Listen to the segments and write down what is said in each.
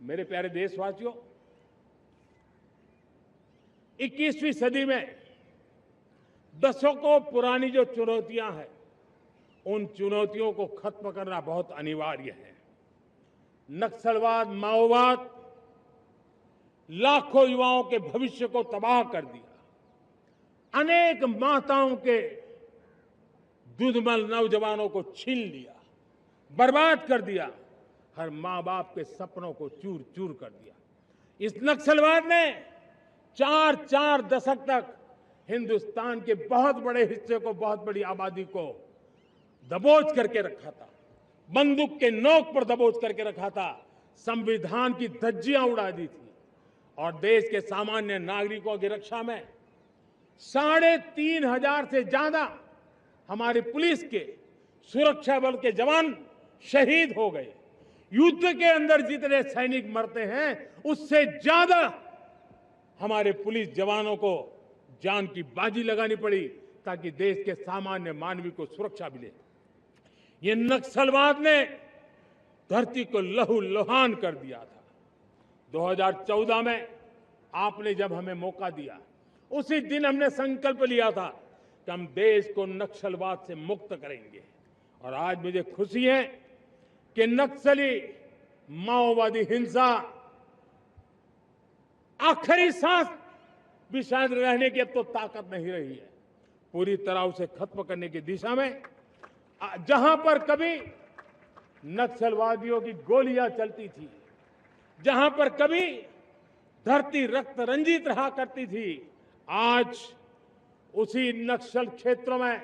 मेरे प्यारे देशवासियों, 21वीं सदी में दशकों पुरानी जो चुनौतियां हैं, उन चुनौतियों को खत्म करना बहुत अनिवार्य है। नक्सलवाद, माओवाद लाखों युवाओं के भविष्य को तबाह कर दिया। अनेक माताओं के दुधमल नौजवानों को छीन लिया, बर्बाद कर दिया। हर मां बाप के सपनों को चूर चूर कर दिया। इस नक्सलवाद ने 4 दशक तक हिंदुस्तान के बहुत बड़े हिस्से को, बहुत बड़ी आबादी को दबोच करके रखा था। बंदूक के नोक पर दबोच करके रखा था। संविधान की धज्जियां उड़ा दी थी और देश के सामान्य नागरिकों की रक्षा में 3,500 से ज्यादा हमारी पुलिस के, सुरक्षा बल के जवान शहीद हो गए। युद्ध के अंदर जितने सैनिक मरते हैं, उससे ज्यादा हमारे पुलिस जवानों को जान की बाजी लगानी पड़ी ताकि देश के सामान्य मानवी को सुरक्षा मिले। ये नक्सलवाद ने धरती को लहूलुहान कर दिया था। 2014 में आपने जब हमें मौका दिया, उसी दिन हमने संकल्प लिया था कि हम देश को नक्सलवाद से मुक्त करेंगे। और आज मुझे खुशी है कि नक्सली माओवादी हिंसा आखिरी सांस भी शायद रहने की अब तो ताकत नहीं रही है। पूरी तरह उसे खत्म करने की दिशा में जहां पर कभी नक्सलवादियों की गोलियां चलती थी, जहां पर कभी धरती रक्त रंजित रहा करती थी, आज उसी नक्सल क्षेत्रों में,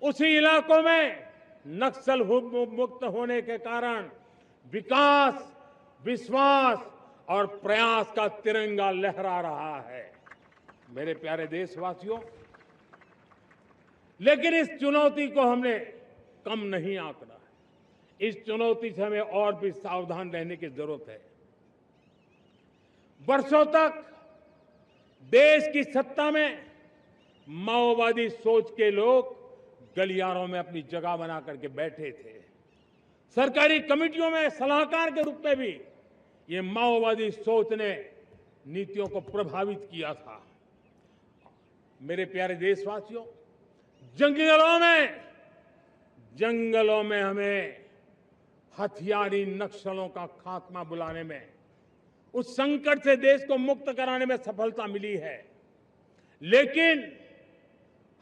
उसी इलाकों में नक्सल मुक्त होने के कारण विकास, विश्वास और प्रयास का तिरंगा लहरा रहा है। मेरे प्यारे देशवासियों, लेकिन इस चुनौती को हमने कम नहीं आंकना है। इस चुनौती से हमें और भी सावधान रहने की जरूरत है। वर्षों तक देश की सत्ता में माओवादी सोच के लोग गलियारों में अपनी जगह बना करके बैठे थे। सरकारी कमेटियों में सलाहकार के रूप में भी ये माओवादी सोच ने नीतियों को प्रभावित किया था। मेरे प्यारे देशवासियों, जंगलों में हमें हथियारी नक्सलों का खात्मा बुलाने में, उस संकट से देश को मुक्त कराने में सफलता मिली है। लेकिन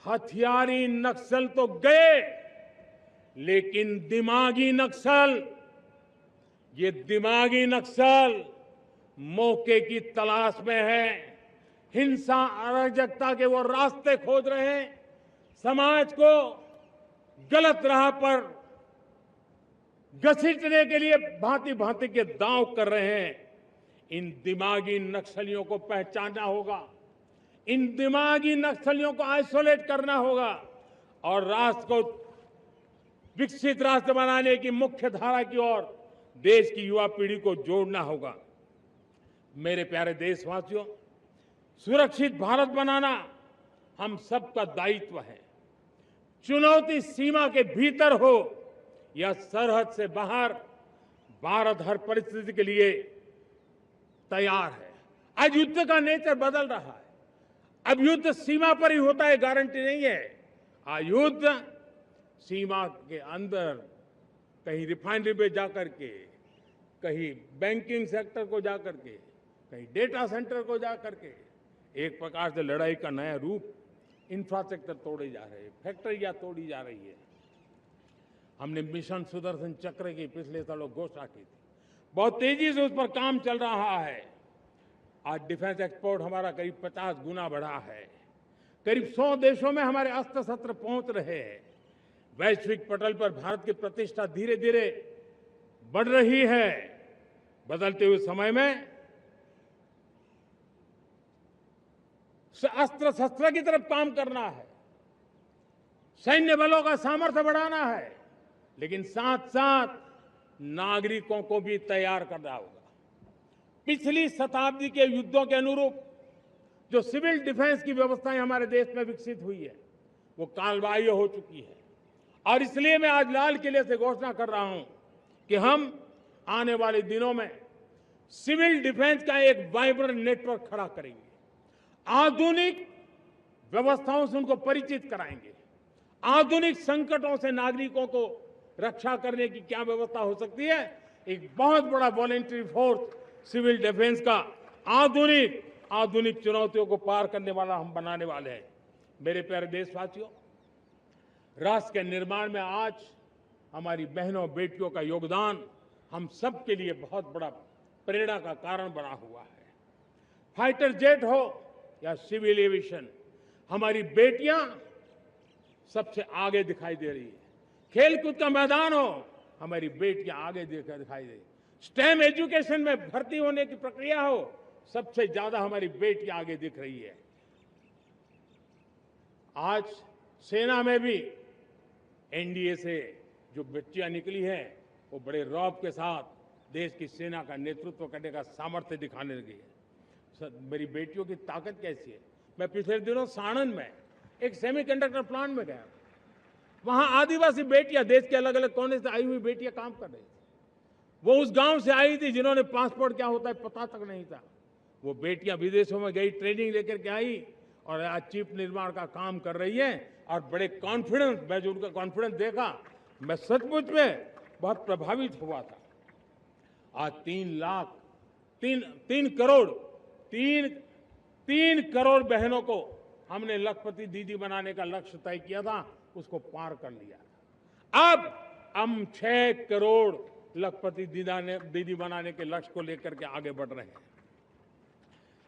हथियारी नक्सल तो गए, लेकिन दिमागी नक्सल, ये दिमागी नक्सल मौके की तलाश में है। हिंसा, अराजकता के वो रास्ते खोज रहे हैं। समाज को गलत राह पर घसीटने के लिए भांति भांति के दांव कर रहे हैं। इन दिमागी नक्सलियों को पहचानना होगा, इन दिमागी नक्सलियों को आइसोलेट करना होगा और राष्ट्र को विकसित राष्ट्र बनाने की मुख्य धारा की ओर देश की युवा पीढ़ी को जोड़ना होगा। मेरे प्यारे देशवासियों, सुरक्षित भारत बनाना हम सबका दायित्व है। चुनौती सीमा के भीतर हो या सरहद से बाहर, भारत हर परिस्थिति के लिए तैयार है। आज युद्ध का नेचर बदल रहा है। अब युद्ध सीमा पर ही होता है, गारंटी नहीं है। आज युद्ध सीमा के अंदर, कहीं रिफाइनरी पे जाकर के, कहीं बैंकिंग सेक्टर को जाकर के, कहीं डेटा सेंटर को जाकर के, एक प्रकार से लड़ाई का नया रूप, इंफ्रास्ट्रक्चर तोड़े जा रहे हैं, फैक्ट्रियां तोड़ी जा रही है। हमने मिशन सुदर्शन चक्र की पिछले सालों घोषणा की थी। बहुत तेजी से उस पर काम चल रहा है। आज डिफेंस एक्सपोर्ट हमारा करीब 50 गुना बढ़ा है। करीब 100 देशों में हमारे अस्त्र शस्त्र पहुंच रहे हैं। वैश्विक पटल पर भारत की प्रतिष्ठा धीरे धीरे बढ़ रही है। बदलते हुए समय में अस्त्र शस्त्र की तरफ काम करना है, सैन्य बलों का सामर्थ्य बढ़ाना है, लेकिन साथ साथ नागरिकों को भी तैयार करना होगा। पिछली शताब्दी के युद्धों के अनुरूप जो सिविल डिफेंस की व्यवस्थाएं हमारे देश में विकसित हुई है, वो कालबाह्य हो चुकी है। और इसलिए मैं आज लाल किले से घोषणा कर रहा हूं कि हम आने वाले दिनों में सिविल डिफेंस का एक वाइब्रेंट नेटवर्क खड़ा करेंगे, आधुनिक व्यवस्थाओं से उनको परिचित कराएंगे, आधुनिक संकटों से नागरिकों को रक्षा करने की क्या व्यवस्था हो सकती है, एक बहुत बड़ा वॉलेंटरी फोर्स सिविल डिफेंस का आधुनिक चुनौतियों को पार करने वाला हम बनाने वाले हैं। मेरे प्यारे देशवासियों, राष्ट्र के निर्माण में आज हमारी बहनों बेटियों का योगदान हम सब के लिए बहुत बड़ा प्रेरणा का कारण बना हुआ है। फाइटर जेट हो या सिविल एविएशन, हमारी बेटियां सबसे आगे दिखाई दे रही है। खेलकूद का मैदान हो, हमारी बेटियां आगे दिखाई दे रही है। स्टेम एजुकेशन में भर्ती होने की प्रक्रिया हो, सबसे ज्यादा हमारी बेटियां आगे दिख रही है। आज सेना में भी एनडीए से जो बच्चियां निकली हैं, वो बड़े रौब के साथ देश की सेना का नेतृत्व करने का सामर्थ्य दिखाने लगी है। मेरी बेटियों की ताकत कैसी है। मैं पिछले दिनों साणंद में एक सेमीकंडक्टर प्लांट में गया, वहां आदिवासी बेटियां, देश के अलग अलग कोने से आई हुई बेटियां काम कर रही थी। वो उस गांव से आई थी जिन्होंने पासपोर्ट क्या होता है पता तक नहीं था। वो बेटियां विदेशों में गई, ट्रेनिंग लेकर के आई और आज चिप निर्माण का काम कर रही है और बड़े कॉन्फिडेंस, मैं जो उनका कॉन्फिडेंस देखा, मैं सचमुच में बहुत प्रभावित हुआ था। आज 3 करोड़ बहनों को हमने लखपति दीदी बनाने का लक्ष्य तय किया था, उसको पार कर लिया। अब हम 6 करोड़ लखपति दीदी बनाने के लक्ष्य को लेकर के आगे बढ़ रहे हैं।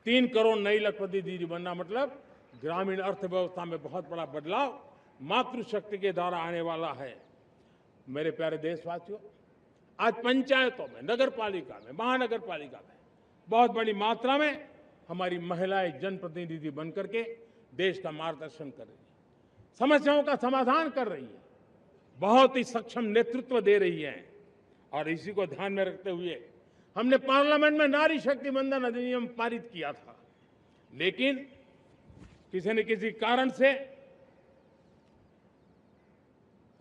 3 करोड़ नई लखपति दीदी बनना मतलब ग्रामीण अर्थव्यवस्था में बहुत बड़ा बदलाव मातृशक्ति के द्वारा आने वाला है। मेरे प्यारे देशवासियों, आज पंचायतों में, नगर पालिका में, महानगर पालिका में बहुत बड़ी मात्रा में हमारी महिलाएं जनप्रतिनिधि बनकर के देश का मार्गदर्शन कर रही है, समस्याओं का समाधान कर रही है, बहुत ही सक्षम नेतृत्व दे रही है। और इसी को ध्यान में रखते हुए हमने पार्लियामेंट में नारी शक्ति वंदन अधिनियम पारित किया था, लेकिन किसी न किसी कारण से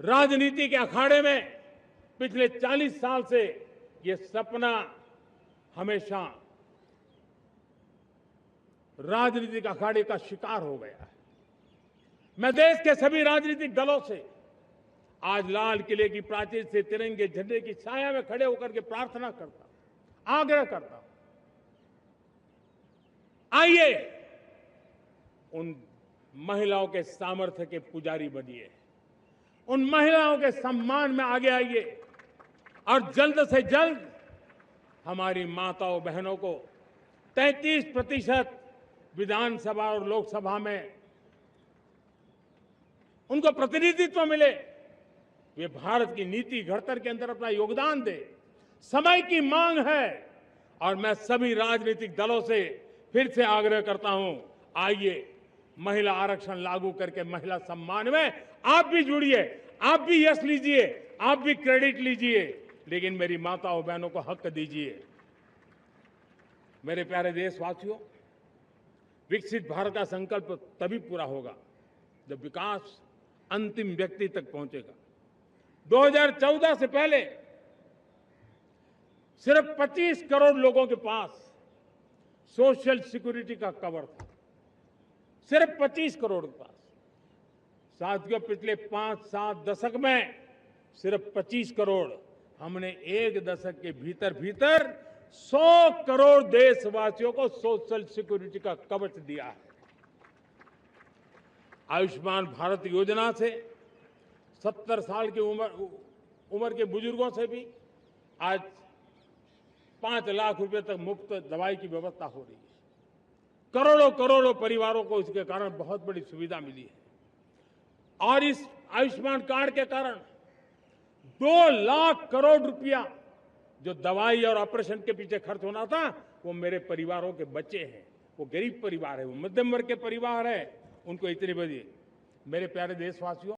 राजनीति के अखाड़े में पिछले 40 साल से ये सपना हमेशा राजनीतिक अखाड़े का शिकार हो गया है। मैं देश के सभी राजनीतिक दलों से आज लाल किले की प्राचीर से तिरंगे झंडे की छाया में खड़े होकर के प्रार्थना करता हूं, आग्रह करता हूं, आइए उन महिलाओं के सामर्थ्य के पुजारी बनिए, उन महिलाओं के सम्मान में आगे आइए और जल्द से जल्द हमारी माताओं बहनों को 33% विधानसभा और लोकसभा में उनको प्रतिनिधित्व मिले, वे भारत की नीति घड़तर के अंदर अपना योगदान दे। समय की मांग है और मैं सभी राजनीतिक दलों से फिर से आग्रह करता हूं, आइए महिला आरक्षण लागू करके महिला सम्मान में आप भी जुड़िए, आप भी यश लीजिए, आप भी क्रेडिट लीजिए, लेकिन मेरी माताओं बहनों को हक दीजिए। मेरे प्यारे देशवासियों, विकसित भारत का संकल्प तभी पूरा होगा जब विकास अंतिम व्यक्ति तक पहुंचेगा। 2014 से पहले सिर्फ 25 करोड़ लोगों के पास सोशल सिक्योरिटी का कवर था, सिर्फ 25 करोड़ के पास। साथियों, पिछले 5-7 दशक में सिर्फ 25 करोड़, हमने एक दशक के भीतर 100 करोड़ देशवासियों को सोशल सिक्योरिटी का कवच दिया है। आयुष्मान भारत योजना से 70 साल की उम्र के बुजुर्गों से भी आज 5 लाख रुपए तक मुफ्त दवाई की व्यवस्था हो रही है। करोड़ों परिवारों को इसके कारण बहुत बड़ी सुविधा मिली है। और इस आयुष्मान कार्ड के कारण 2 लाख करोड़ रुपया जो दवाई और ऑपरेशन के पीछे खर्च होना था, वो मेरे परिवारों के बच्चे हैं। वो गरीब परिवार है, वो मध्यम वर्ग के परिवार है, उनको इतनी बड़ी। मेरे प्यारे देशवासियों,